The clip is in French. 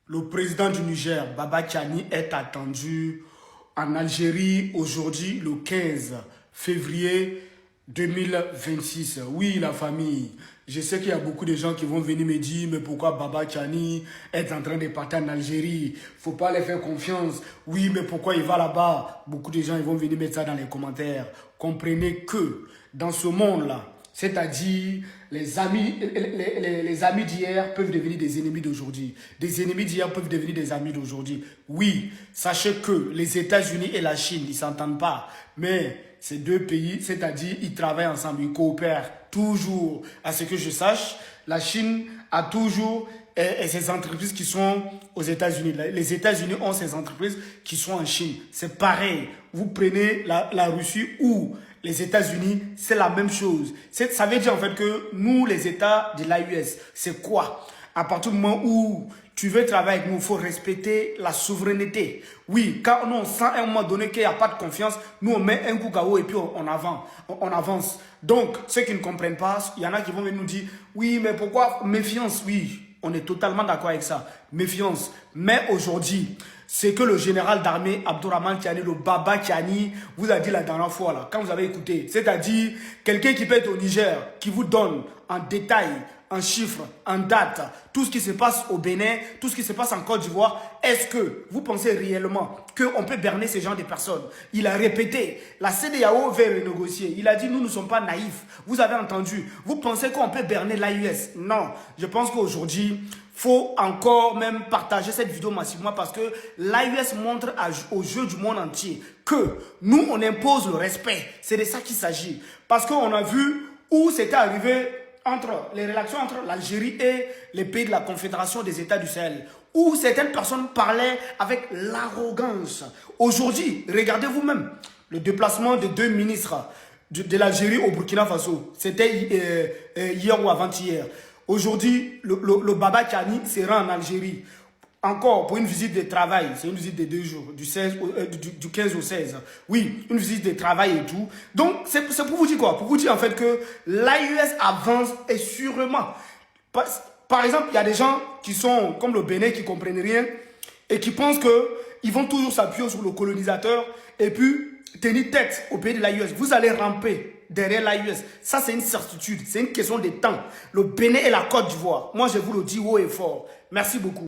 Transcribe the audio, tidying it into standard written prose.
Le président du Niger, Baba Tchani, est attendu en Algérie aujourd'hui, le 15 février 2026. Oui, la famille. Je sais qu'il y a beaucoup de gens qui vont venir me dire, mais pourquoi Baba Tchani est en train de partir en Algérie? Faut pas les faire confiance. Oui, mais pourquoi il va là-bas? Beaucoup de gens ils vont venir mettre ça dans les commentaires. Comprenez que dans ce monde-là, c'est-à-dire les amis d'hier peuvent devenir des ennemis d'aujourd'hui. Des ennemis d'hier peuvent devenir des amis d'aujourd'hui. Oui, sachez que les États-Unis et la Chine, ils ne s'entendent pas. Mais ces deux pays, c'est-à-dire ils travaillent ensemble, ils coopèrent toujours. À ce que je sache, la Chine a toujours ces entreprises qui sont aux États-Unis. Les États-Unis ont ces entreprises qui sont en Chine. C'est pareil. Vous prenez la Russie ou les États-Unis, c'est la même chose. Ça veut dire en fait que nous, les États de l'AUS, c'est quoi? À partir du moment où tu veux travailler avec nous, il faut respecter la souveraineté. Oui, quand on sent à un moment donné qu'il n'y a pas de confiance, nous on met un coup KO et puis on avance. Donc, ceux qui ne comprennent pas, il y en a qui vont venir nous dire, oui, mais pourquoi méfiance? Oui, on est totalement d'accord avec ça. Méfiance. Mais aujourd'hui, c'est que le général d'armée Abdourahmane Tiani, le Baba Tiani, vous a dit la dernière fois, là, quand vous avez écouté. C'est-à-dire, quelqu'un qui peut être au Niger, qui vous donne en détail, en chiffres, en dates, tout ce qui se passe au Bénin, tout ce qui se passe en Côte d'Ivoire. Est-ce que vous pensez réellement qu'on peut berner ces gens de personnes? Il a répété, la CEDEAO veut renégocier. Il a dit, nous ne sommes pas naïfs. Vous avez entendu. Vous pensez qu'on peut berner l'AUS? Non. Je pense qu'aujourd'hui, faut encore même partager cette vidéo massivement parce que l'AUS montre aux yeux du monde entier que nous, on impose le respect. C'est de ça qu'il s'agit. Parce qu'on a vu où c'était arrivé entre les relations entre l'Algérie et les pays de la Confédération des États du Sahel, où certaines personnes parlaient avec l'arrogance. Aujourd'hui, regardez vous-même le déplacement de deux ministres de l'Algérie au Burkina Faso. C'était hier ou avant-hier. Aujourd'hui, le Baba Tchani sera en Algérie. Encore pour une visite de travail, c'est une visite de 2 jours, du 15 au 16. Oui, une visite de travail et tout. Donc, c'est pour vous dire quoi? Pour vous dire en fait que l'AUS avance et sûrement. Par exemple, il y a des gens qui sont comme le Bénin qui ne comprennent rien et qui pensent qu'ils vont toujours s'appuyer sur le colonisateur et puis tenir tête au pays de l'AUS. Vous allez ramper derrière l'AUS. Ça, c'est une certitude. C'est une question de temps. Le Bénin et la Côte d'Ivoire. Moi, je vous le dis haut et fort. Merci beaucoup.